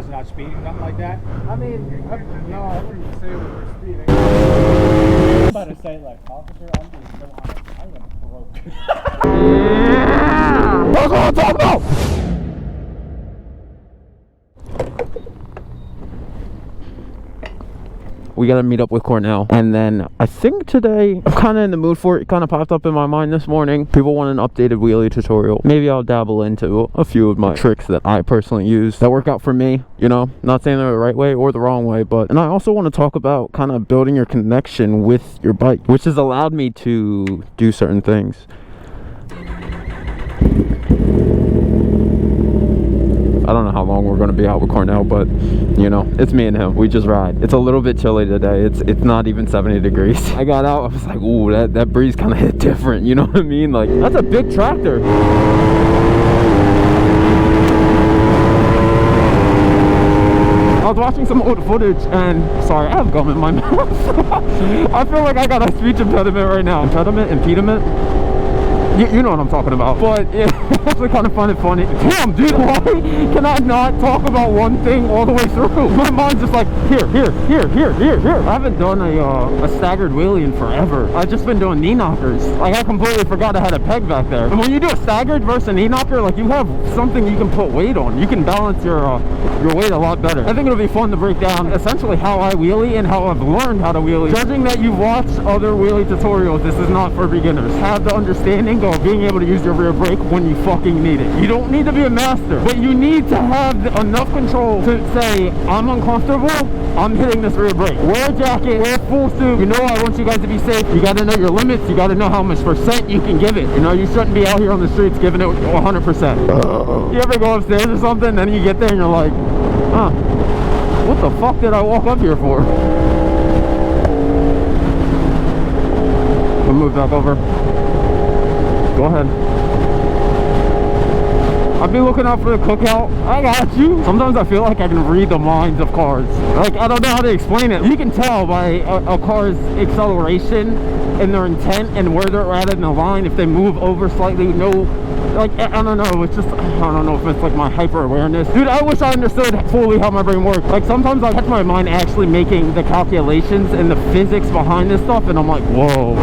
guys are not speeding, nothing like that? I mean, no, I wouldn't say we were speeding. I'm about to say, like, officer, I'm being so honest, I am broke. Yeah! That's what I'm talking about! We gotta meet up with Cornell, and then I think today I'm kind of in the mood for it. It kind of popped up in my mind this morning. People want an updated wheelie tutorial. Maybe I'll dabble into a few of my tricks that I personally use that work out for me, you know, not saying they're the right way or the wrong way, but, and I also want to talk about kind of building your connection with your bike, which has allowed me to do certain things. I don't know how long we're going to be out with Cornell, but you know, it's me and him. We just ride. It's a little bit chilly today. It's not even 70 degrees. I got out, I was like, ooh, that breeze kind of hit different, you know what I mean? Like, that's a big tractor. I was watching some old footage and, sorry, I have gum in my mouth. I feel like I got a speech impediment right now. Impediment? You know what I'm talking about. But yeah, it's actually kind of funny. Damn, dude, why can I not talk about one thing all the way through? My mind's just like, here. I haven't done a staggered wheelie in forever. I've just been doing knee knockers. Like, I completely forgot I had a peg back there. And when you do a staggered versus a knee knocker, like, you have something you can put weight on. You can balance your weight a lot better. I think it'll be fun to break down essentially how I wheelie and how I've learned how to wheelie. Judging that you've watched other wheelie tutorials, this is not for beginners. Have the understanding of being able to use your rear brake when you fucking need it. You don't need to be a master, but you need to have enough control to say, I'm uncomfortable, I'm hitting this rear brake. Wear a jacket, wear a full suit. You know, I want you guys to be safe. You got to know your limits. You got to know how much percent you can give it. You know, you shouldn't be out here on the streets giving it 100%. You ever go upstairs or something, then you get there and you're like, huh, what the fuck did I walk up here for? We'll move back over. Go ahead. I'll be looking out for the cookout. I got you. Sometimes I feel like I can read the minds of cars. Like, I don't know how to explain it. You can tell by a car's acceleration and their intent and where they're at in the line. If they move over slightly, like, I don't know. It's just, I don't know if it's like my hyper awareness. Dude, I wish I understood fully how my brain works. Like, sometimes I catch my mind actually making the calculations and the physics behind this stuff, and I'm like, whoa.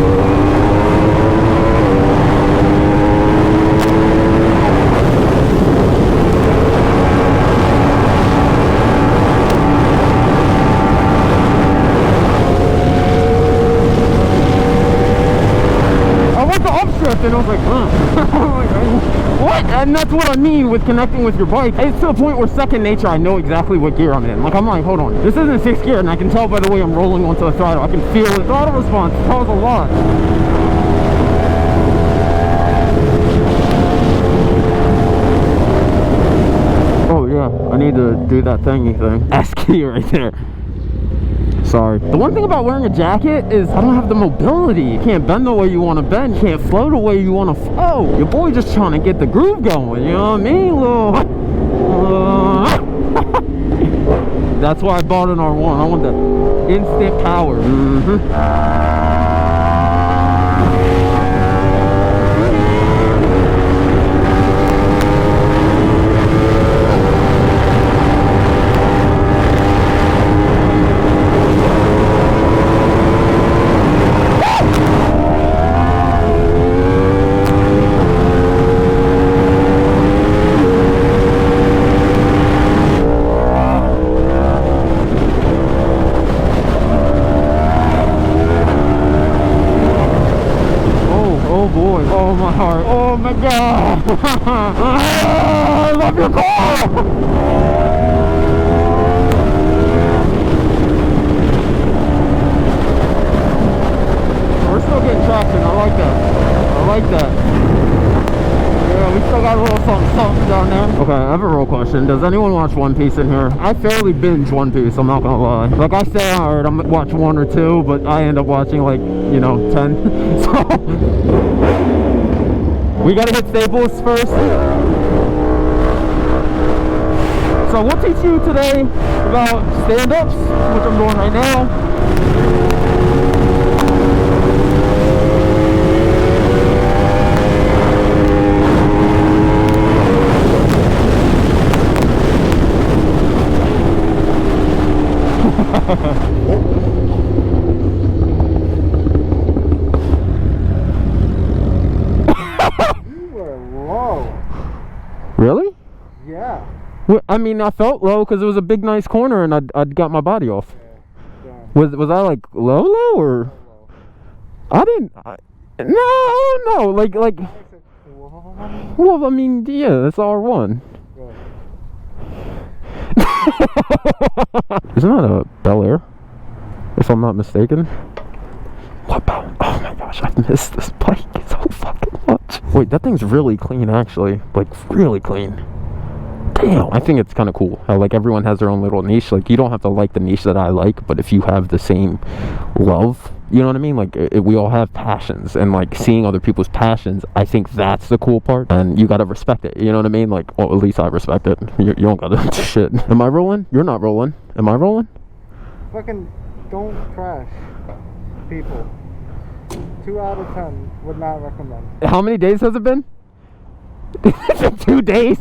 And I was like, what? And that's what I mean with connecting with your bike. It's to the point where second nature, I know exactly what gear I'm in. Like, I'm like, hold on, this isn't 6th gear, and I can tell by the way I'm rolling onto the throttle. I can feel the throttle response. It tells a lot. Oh yeah, I need to do that thingy thing. S key right there. Sorry. The one thing about wearing a jacket is I don't have the mobility. You can't bend the way you want to bend. You can't flow the way you want to flow. Your boy just trying to get the groove going. You know what I mean? That's why I bought an R1. I want the instant power. Oh my heart. Oh my god. I love your car. We're still getting traction. I like that. Yeah, we still got a little something down there. Okay, I have a real question. Does anyone watch One Piece in here? I fairly binge One Piece, I'm not gonna lie. Like, I say, alright, I'm gonna watch 1 or 2, but I end up watching, like, you know, 10. So we gotta hit Staples first. So we'll teach you today about stand-ups, which I'm doing right now. You were low. Really? Yeah. Well, I mean, I felt low because it was a big, nice corner, and I'd got my body off. Yeah. Was I like low or? I didn't. No. Like. Well, I mean, yeah, that's R1. Isn't that a Bel Air? If I'm not mistaken. What Bel? Oh my gosh, I missed this bike so fucking much. Wait, that thing's really clean, actually. Like, really clean. Damn, I think it's kind of cool how like everyone has their own little niche. Like, you don't have to like the niche that I like, but if you have the same love, you know what I mean? Like, we all have passions, and like seeing other people's passions, I think that's the cool part, and you gotta respect it. You know what I mean? Like, well, at least I respect it. You don't gotta shit. Am I rolling? You're not rolling. Am I rolling? Fucking don't crash, people. 2 out of 10 would not recommend. How many days has it been? 2 days.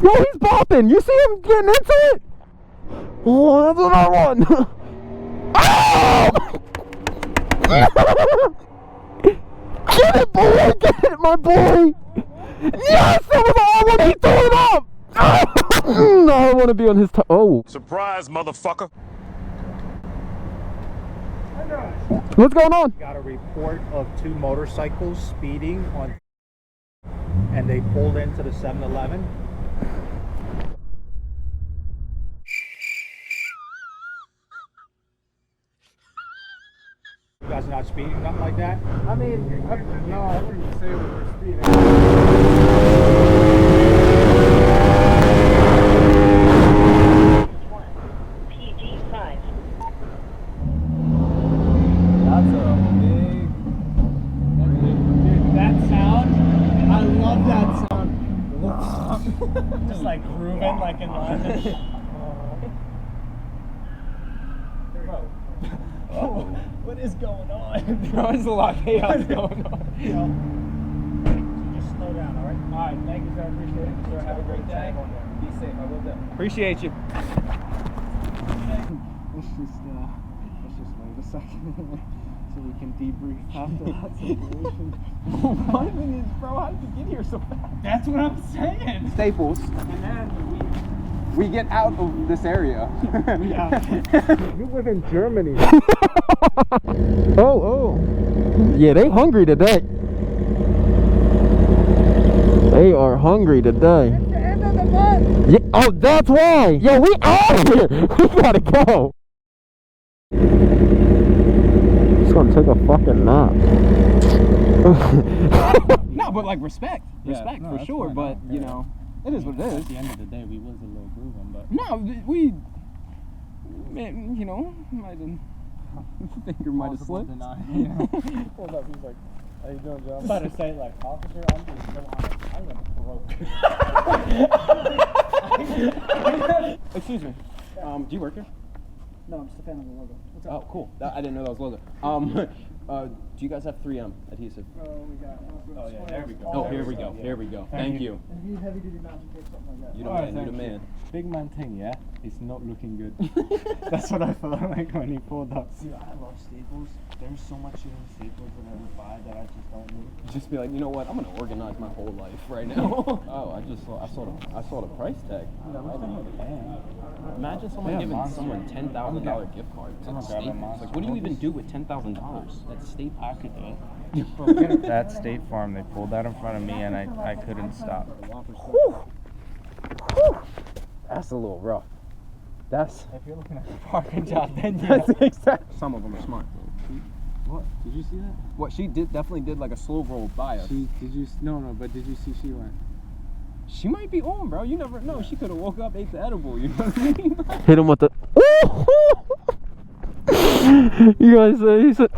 Yo, he's bopping. You see him getting into it? Oh, that's another one. Oh! Get it, boy. Get it, my boy. Yes, that was all when he threw it up. No, I want to be on his toe. Oh. Surprise, motherfucker. What's going on? Got a report of 2 motorcycles speeding on, and they pulled into the 7-Eleven. You guys are not speeding, nothing like that? I mean, no, I wouldn't say we were speeding. PG5. That's a big. Dude, that sound. I love that sound. Just like grooving like in London. Oh, what is going on? There's a lot of chaos going on. Just slow down, all right? All right, thank you, sir. Appreciate it. Sir, have a great day. Be safe. I will do. Appreciate you. Let's just wait a second so we can debrief after that situation. 1 minute, bro. How did you get here so fast? That's what I'm saying. Staples, And then we get out of this area. You live in Germany. Oh. Yeah, they hungry today. They are hungry today. It's the end of the month. Yeah, oh, that's why. Yo, we out here. We gotta go. Just gonna take a fucking nap. No, but like respect no, for that's sure. fine. But you know, it is what it at is. the end of the day, we was a little grooving, but No, we, man, you know, might have finger might have slipped. Hold up, he's like, how you doing, John? I'm about to say, like, officer, I'm being so honest. Excuse me. Do you work here? No, I'm just a fan of the logo. What's Oh, cool. I didn't know that was logo. Do you guys have 3M adhesive? We got Oh, yeah, there we go. Oh, here we go. Here we go. Thank you. If you need heavy duty mountain tape, something like that. You the man. You the man. Big man thing, yeah? It's not looking good. That's what I felt like when he pulled up. Dude, I love Staples. There's so much shit in Staples that I would buy that I just don't need. Just be like, you know what? I'm gonna organize my whole life right now. Oh, I saw the price tag. Imagine someone giving someone $10,000 gift cards at Staples. Like, what do you even do with $10,000 at Staples? I could do it. That State Farm, they pulled that in front of me and I couldn't stop. That's a little rough. That's If you're looking at the parking job, then that's exact. Some of them are smart. What? Did you see that? What she definitely did like a slow roll by us. But did you see she went? She might be on, bro. You never know. She could have woke up, ate the edible. You know what I mean? Hit him with the. You guys say he said.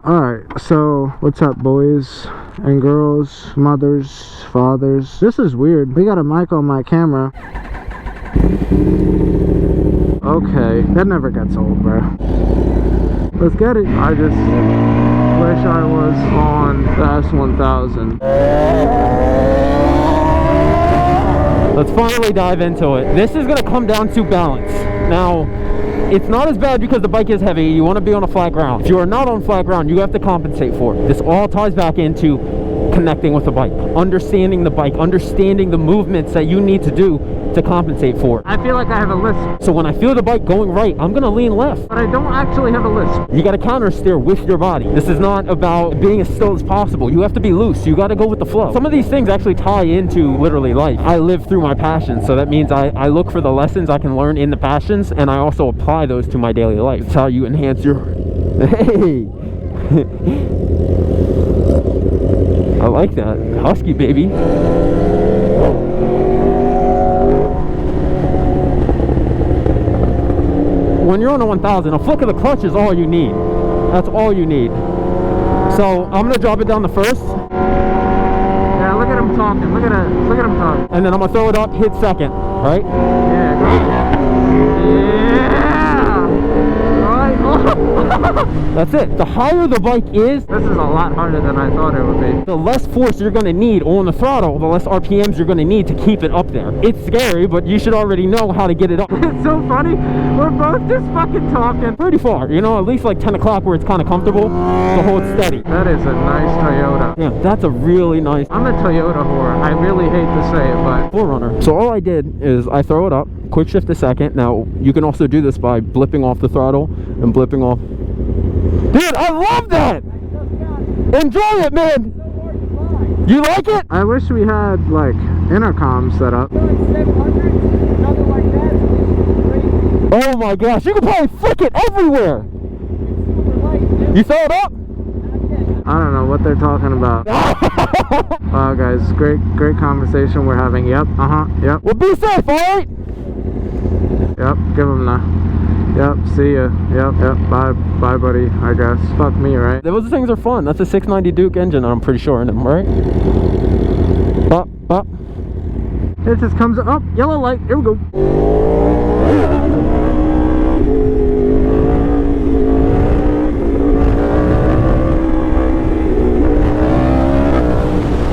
Alright, so what's up, boys and girls, mothers, fathers? This is weird. We got a mic on my camera. Okay, that never gets old, bro. Let's get it. I just wish I was on the S1000. Let's finally dive into it. This is gonna come down to balance. Now, it's not as bad because the bike is heavy. You want to be on a flat ground. If you are not on flat ground, you have to compensate for it. This all ties back into connecting with the bike, understanding the bike, understanding the movements that you need to do to compensate for it. I feel like I have a lisp, So when I feel the bike going right, I'm gonna lean left. but I don't actually have a lisp. You gotta counter steer with your body. This is not about being as still as possible. You have to be loose. You gotta go with the flow. Some of these things actually tie into literally life. I live through my passions, so that means I look for the lessons I can learn in the passions, and I also apply those to my daily life. It's how you enhance your... Hey! I like that. Husky, baby. When you're on a 1000, a flick of the clutch is all you need. That's all you need. So I'm gonna drop it down the first, Yeah, look at him talking. Look at him talking. and then I'm gonna throw it up, hit second, right? Yeah, right. That's it. The higher the bike is, This is a lot harder than I thought it would be. the less force you're gonna need on the throttle, the less RPMs you're gonna need to keep it up there. It's scary, but you should already know how to get it up. It's so funny. We're both just fucking talking. Pretty far, you know, at least like 10 o'clock where it's kind of comfortable to hold steady. That is a nice Toyota. Yeah, that's a really nice I'm a Toyota whore. I really hate to say it, but 4Runner. So all I did is I throw it up, quick shift to second. Now you can also do this by blipping off the throttle and blipping off. Dude, I love that! Enjoy it, man! You like it? I wish we had like intercom set up. Oh my gosh, you can probably flick it everywhere! You throw it up? I don't know what they're talking about. Wow, guys, great conversation we're having. Yep, yep, Well, be safe, alright? yep. Give them the. Yep, see ya. Yep, bye, buddy. I guess. Fuck me, right? Those things are fun. That's a 690 Duke engine, I'm pretty sure in them, right? Bop, bop. It just comes up. Yellow light. Here we go.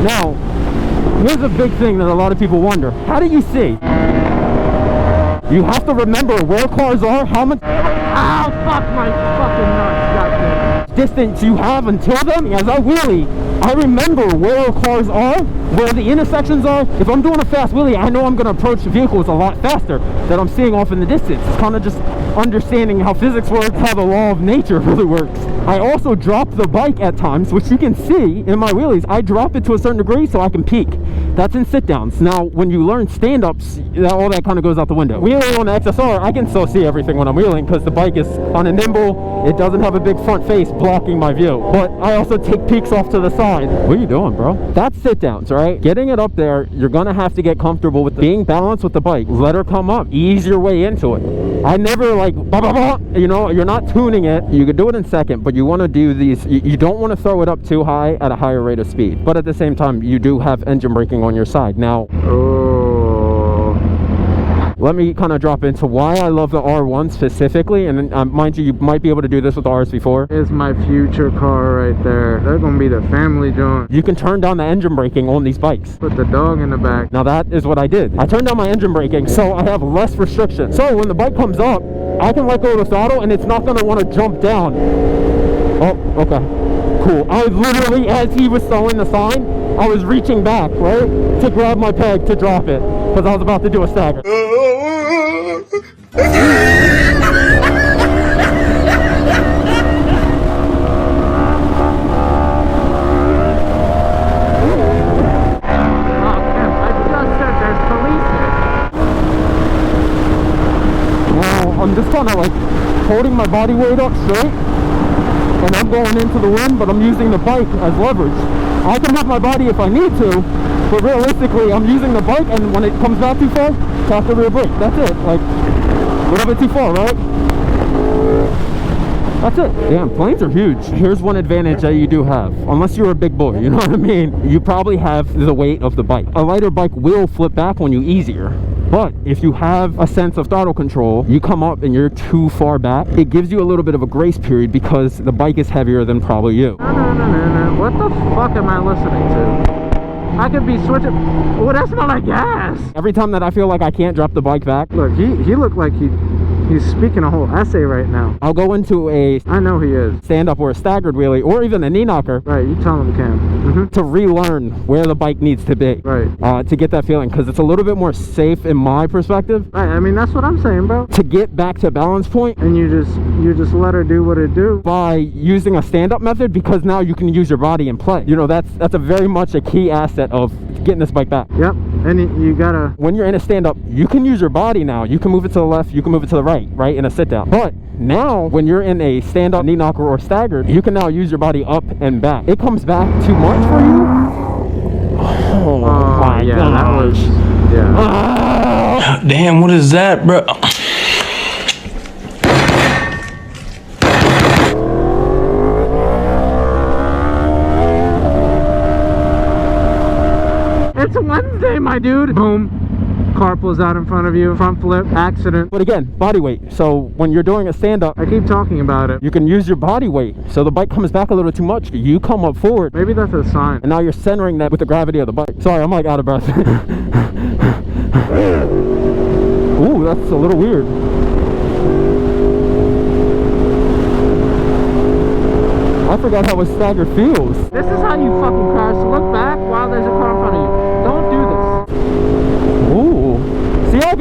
Now, here's a big thing that a lot of people wonder. How do you see? You have to remember where cars are, how much Ow, fuck my fucking nuts, goddamn. distance you have until them. As I wheelie, I remember where cars are, where the intersections are. If I'm doing a fast wheelie, I know I'm going to approach the vehicles a lot faster that I'm seeing off in the distance. It's kind of just understanding how physics works, how the law of nature really works. I also drop the bike at times, which you can see in my wheelies. I drop it to a certain degree so I can peak. That's in sit downs. Now, when you learn stand-ups, all that kind of goes out the window. Wheeling on the XSR, I can still see everything when I'm wheeling because the bike is kind of nimble. It doesn't have a big front face blocking my view. But I also take peaks off to the side. What are you doing, bro? That's sit downs, right? Getting it up there, you're gonna have to get comfortable with being balanced with the bike. Let her come up. Ease your way into it. I never like, bah, bah, bah. You know, you're not tuning it. You could do it in second, but you want to do these. You don't want to throw it up too high at a higher rate of speed. But at the same time, you do have engine braking on your side. Now, let me kind of drop into why I love the R1 specifically, and mind you, you might be able to do this with the RS4. Is my future car right there. They're gonna be the family joint. You can turn down the engine braking on these bikes. Put the dog in the back. Now that is what I did. I turned down my engine braking so I have less restriction. So when the bike comes up, I can let go of the throttle and it's not going to want to jump down. Oh, okay. Cool. I literally, as he was throwing the sign, I was reaching back, right, to grab my peg to drop it because I was about to do a stagger. I'm just kind of like holding my body weight up straight and I'm going into the wind, but I'm using the bike as leverage. I can move my body if I need to, but realistically I'm using the bike, and when it comes back too far, tap the rear brake. That's it. Like a little bit too far, right? That's it. Damn, planes are huge. Here's one advantage that you do have, unless you're a big boy, you know what I mean? You probably have the weight of the bike. A lighter bike will flip back on you easier. But if you have a sense of throttle control, you come up and you're too far back, it gives you a little bit of a grace period because the bike is heavier than probably you. No. What the fuck am I listening to? I could be switching. Oh, that smell like gas. Every time that I feel like I can't drop the bike back, Look, he looked like he's speaking a whole essay right now. I'll go into a I know he is. stand-up or a staggered wheelie or even a knee knocker Right, you tell him, Cam. to relearn where the bike needs to be. Right. To get that feeling, because it's a little bit more safe in my perspective Right, I mean, that's what I'm saying, bro. to get back to balance point And you just let her do what it do. by using a stand-up method, because now you can use your body and play. You know, that's a very much a key asset of getting this bike back. Yep, and you gotta. When you're in a stand-up, you can use your body now. You can move it to the left, you can move it to the right in a sit-down. But now, when you're in a stand-up, knee knocker, or staggered, you can now use your body up and back. It comes back too much for you. Oh my yeah, gosh. that was. Yeah. Damn, what is that, bro? It's Wednesday, my dude. Boom. Car pulls out in front of you. Front flip. Accident. But again, body weight. So when you're doing a stand-up, I keep talking about it. you can use your body weight. So the bike comes back a little too much. You come up forward, Maybe that's a sign. and now you're centering that with the gravity of the bike. Sorry, I'm like out of breath. Ooh, that's a little weird. I forgot how a staggered feels. This is how you fucking crash. Look back while there's a car in front of you. Don't do this. Ooh. See, I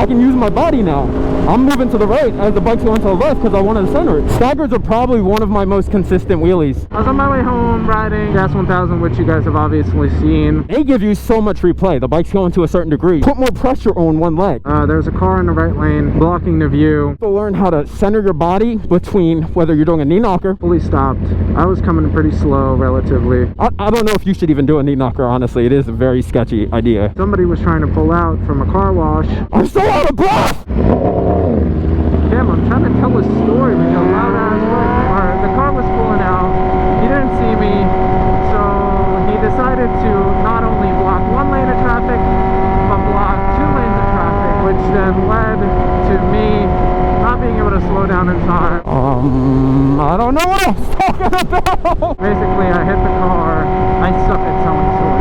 can use my body now. I'm moving to the right as the bike's going to the left because I wanted to center it. Staggers are probably one of my most consistent wheelies. I was on my way home riding Gas 1000, which you guys have obviously seen. They give you so much replay. The bike's going to a certain degree. Put more pressure on one leg. There's a car in the right lane blocking the view. To learn how to center your body between whether you're doing a knee knocker. Fully stopped. I was coming pretty slow, relatively. I don't know if you should even do a knee knocker, honestly. It is a very sketchy idea. Somebody was trying to pull out from a car wash. I'm so out of breath! Damn, I'm trying to tell a story with your loud ass voice. Alright, the car was pulling out. He didn't see me, so he decided to not only block one lane of traffic, but block 2 lanes of traffic, which then led to me not being able to slow down in time. I don't know what I was talking about! Basically, I hit the car. I suck at selling swords.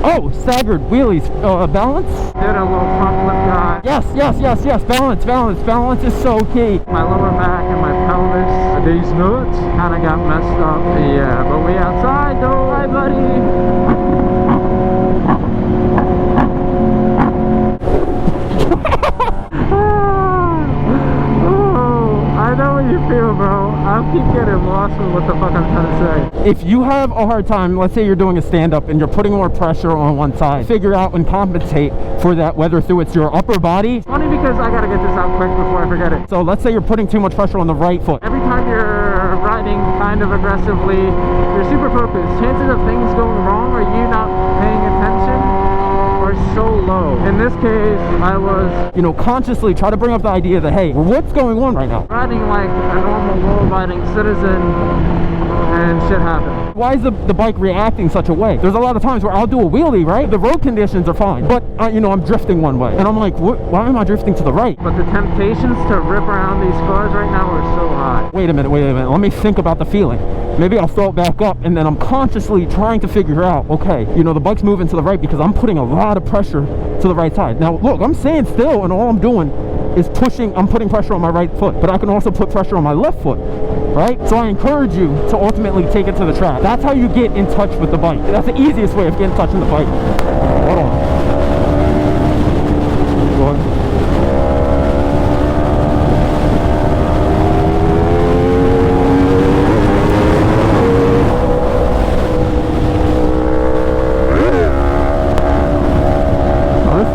Oh, staggered wheelies. Balance? Did a little front flip guy. Yes. Balance is so key. My lower back and my pelvis. These nuts kind of got messed up. Yeah, but we outside though. Hi, buddy. I know what you feel, bro. I'll keep getting lost with what the fuck I'm trying to say. If you have a hard time, let's say you're doing a stand-up and you're putting more pressure on one side, figure out and compensate for that, whether through it's your upper body. Funny because I gotta get this out quick before I forget it. So let's say you're putting too much pressure on the right foot. Every time you're riding kind of aggressively, you're super focused. Chances of things going wrong or you not paying attention are so low. In this case, I was, You know, consciously try to bring up the idea that, hey, what's going on right now? riding like a normal law-abiding citizen, and shit happened. Why is the bike reacting such a way? There's a lot of times where I'll do a wheelie, right? The road conditions are fine, but you know, I'm drifting one way. And I'm like, why am I drifting to the right? But the temptations to rip around these cars right now are so high. Wait a minute. Let me think about the feeling. Maybe I'll throw it back up, and then I'm consciously trying to figure out, okay, you know, the bike's moving to the right because I'm putting a lot of pressure to the right side. Now, look, I'm staying still, and all I'm doing is I'm putting pressure on my right foot, but I can also put pressure on my left foot, right? So I encourage you to ultimately take it to the track. That's how you get in touch with the bike. That's the easiest way of getting in touch with the bike. Hold on. Go on.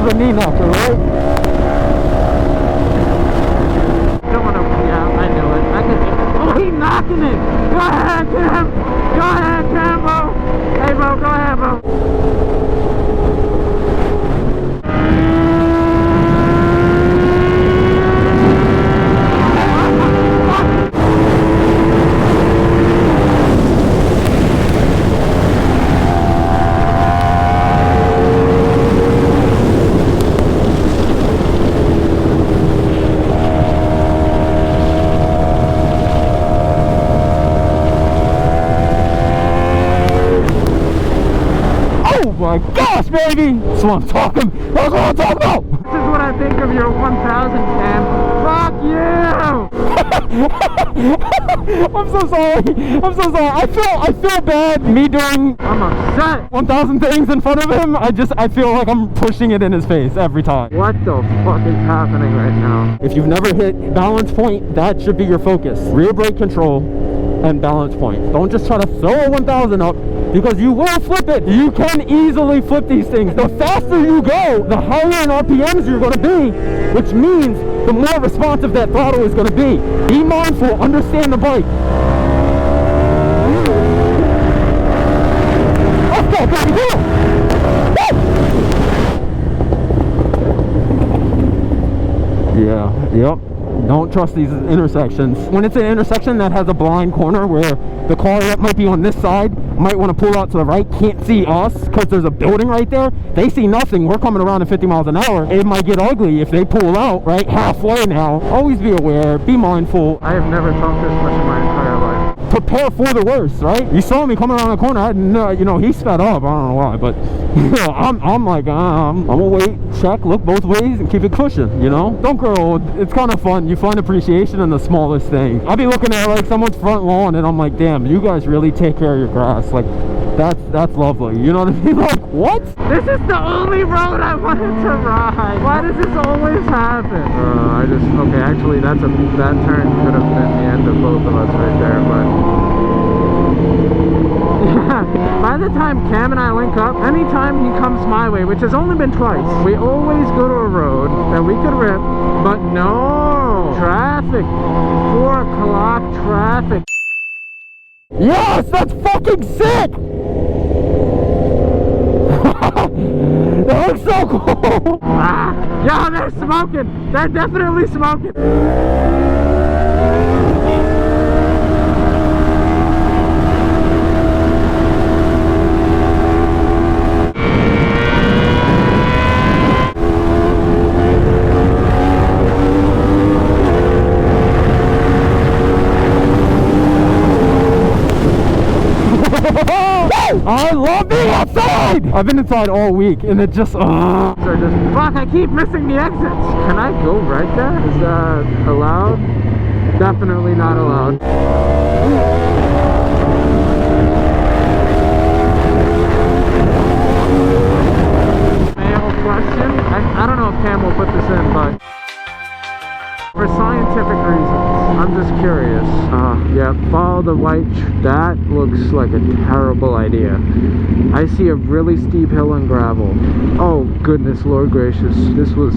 The knee knocker, right? Don't want to, yeah, I knew it. I could, oh, he's knocking it. Go ahead, Cam. Go ahead, Cam, bro. Hey, bro, go ahead, bro. crash, baby. That's what I'm talking. That's what I'm talking about. This is what I think of your 1000, Cam. Fuck you! I'm so sorry. I'm so sorry. I feel bad me doing I'm upset. 1000 things in front of him. I feel like I'm pushing it in his face every time. What the fuck is happening right now? If you've never hit balance point, that should be your focus. Rear brake control and balance point. Don't just try to throw a 1000 up, because you will flip it. You can easily flip these things. The faster you go, the higher in RPMs you're going to be, which means the more responsive that throttle is going to be. Be mindful, understand the bike. Let's go, baby, go! Woo! Yeah, yep. Don't trust these intersections. When it's an intersection that has a blind corner where the car that might be on this side might want to pull out to the right, can't see us because there's a building right there. They see nothing. We're coming around at 50 miles an hour. It might get ugly if they pull out, right? Halfway now. Always be aware, be mindful. I have never talked this much in my entire life. Prepare for the worst, right? You saw me coming around the corner. I didn't know, you know, he sped up. I don't know why, but you know, I'm like, I'm gonna wait, check, look both ways, and keep it pushing. You know, don't grow old. It's kind of fun. You find appreciation in the smallest thing. I'll be looking at like someone's front lawn, and I'm like, damn, you guys really take care of your grass. Like, that's lovely. You know what I mean? Like, what? This is the only road I wanted to ride. Why does this always happen? Okay, actually that turn could have been the end of both of us right there, but yeah, by the time Cam and I link up, anytime he comes my way, which has only been twice, we always go to a road that we could rip, but no traffic, 4 o'clock traffic. Yes, that's fucking sick. That looks so cool. Ah, yeah, they're smoking. They're definitely smoking. I love being outside! I've been inside all week and it just, So just, fuck, I keep missing the exits. Can I go right there? Is that allowed? Definitely not allowed. Male question? I don't know if Cam will put this in, but for scientific reasons, I'm just curious. Yeah, follow the white. That looks like a terrible idea. I see a really steep hill and gravel. Oh goodness, Lord gracious! This was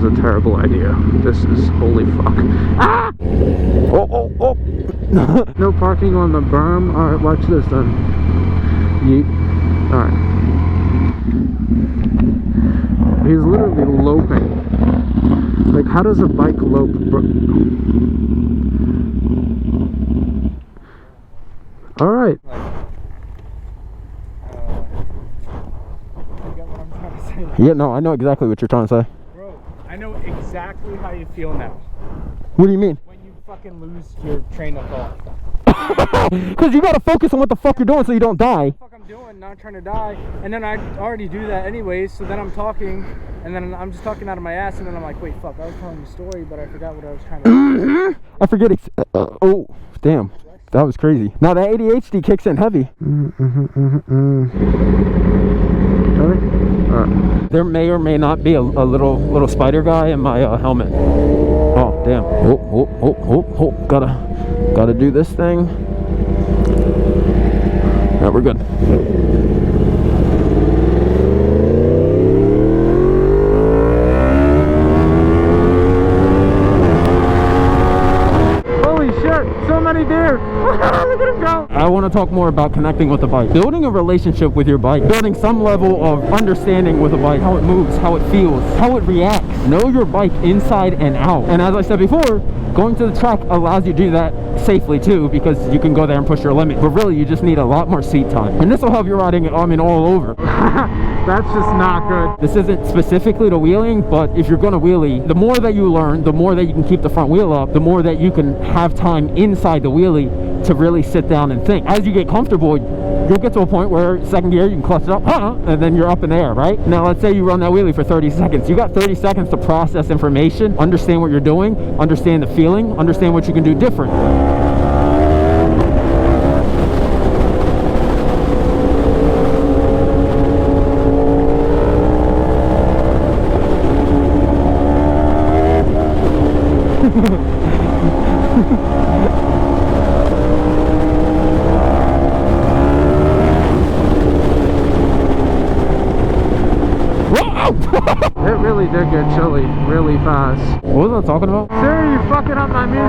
a terrible idea. This is holy fuck. Ah! oh. No parking on the berm. All right, watch this then. Yeet. All right. He's literally loping. Like, how does a bike lope? All right. You get what I'm trying to say? Yeah, no, I know exactly what you're trying to say. Bro, I know exactly how you feel now. What do you mean? When you fucking lose your train of thought. Because you gotta focus on what the fuck you're doing so you don't die. What the fuck I'm doing, not trying to die. And then I already do that anyways, so then I'm talking, and then I'm just talking out of my ass, and then I'm like, wait, fuck, I was telling you a story, but I forgot what I was trying to do. I forget. Oh, damn. That was crazy. Now that ADHD kicks in heavy. There may or may not be a little spider guy in my helmet. Oh, damn. Oh. Gotta do this thing. Yeah, we're good. Holy shit! So many deer! Look at him go! I want to talk more about connecting with the bike. Building a relationship with your bike. Building some level of understanding with a bike. How it moves, how it feels, how it reacts. Know your bike inside and out. And as I said before, going to the track allows you to do that safely too, because you can go there and push your limit. But really, you just need a lot more seat time. And this will help you riding, I mean, all over. That's just not good. This isn't specifically to wheeling, but if you're gonna wheelie, the more that you learn, the more that you can keep the front wheel up, the more that you can have time inside the wheelie to really sit down and think. As you get comfortable, you'll get to a point where second gear you can clutch it up, and then you're up in the air, right? Now let's say you run that wheelie for 30 seconds. You got 30 seconds to process information, understand what you're doing, understand the feeling, understand what you can do different. It really did get chilly really fast. What was I talking about? Siri, you fucking up my music.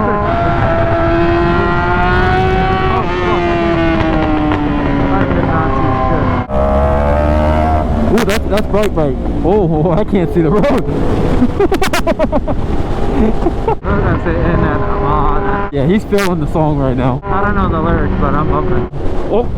Ooh, that's bright. Oh, I can't see the road. That's it, and then I'm on. Yeah, he's feeling the song right now. I don't know the lyrics, but I'm bumping. Oh.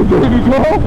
Baby girl.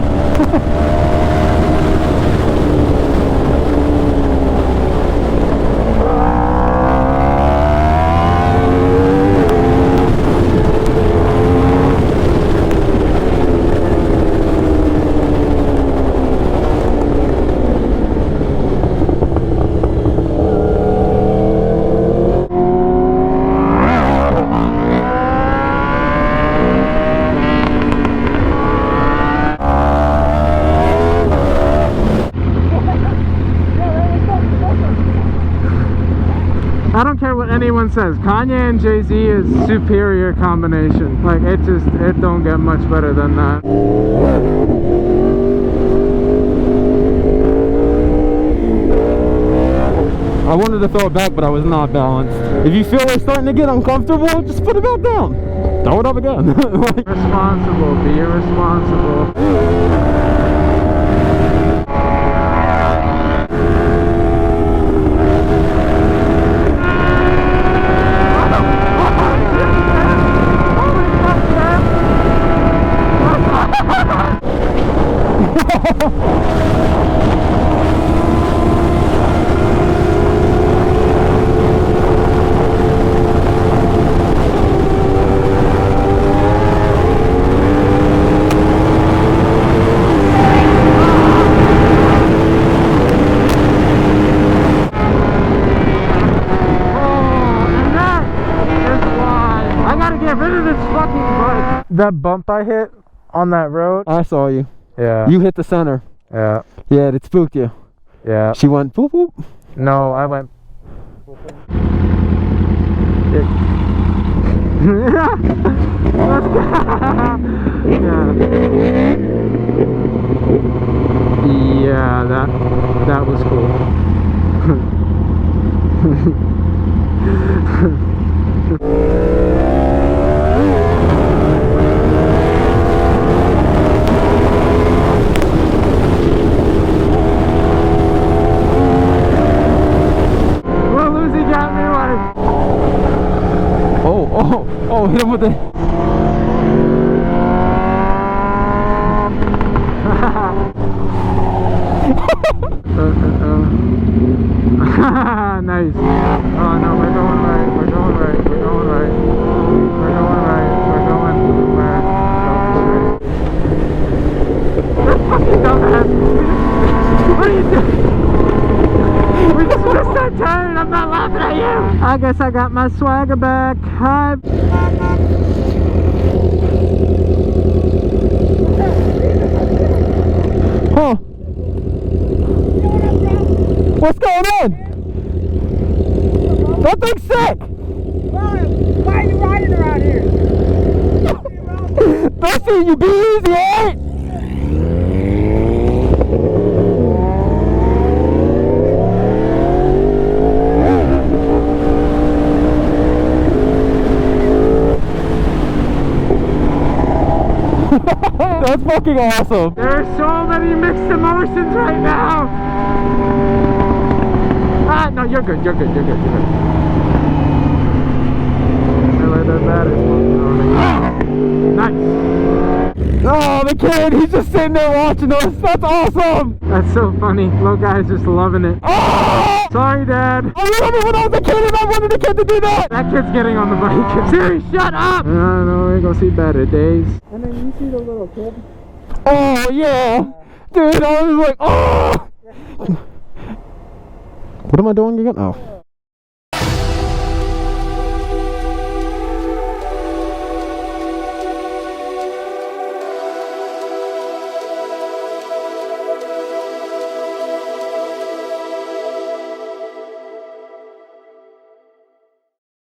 I don't care what anyone says. Kanye and Jay-Z is superior combination. Like it don't get much better than that. I wanted to throw it back, but I was not balanced. If you feel like starting to get uncomfortable, just put it back down. Throw it up again. Like, Responsible, be irresponsible. That bump I hit on that road. I saw you. Yeah. You hit the center. Yeah. Yeah, it spooked you. Yeah. She went boop boop. No, I went. Yeah, that was cool. Oh, hit him with the... Nice. Oh no, we're going right. We're going right. We're going right. We're going right. We're going straight. That fucking dumbass. What are you doing? We just missed that turn. I'm not laughing at you. I guess I got my swagger back. Hi. Huh. What's going on? That thing's sick! Why are you riding around here? Don't see you, be easy, alright? That's fucking awesome. There's so many mixed emotions right now. Ah, no, you're good. You're good. You're good. You're good. Really doesn't matter. Nice. Oh, the kid, he's just sitting there watching us. That's awesome. That's so funny. Little guy's just loving it. Oh! Sorry, Dad. I remember when I was a kid and I wanted the kid to do that. That kid's getting on the bike. Siri, shut up! I don't know, we're gonna see better days. And then you see the little kid. Oh, yeah. Dude, I was like, oh! What am I doing again? Oh.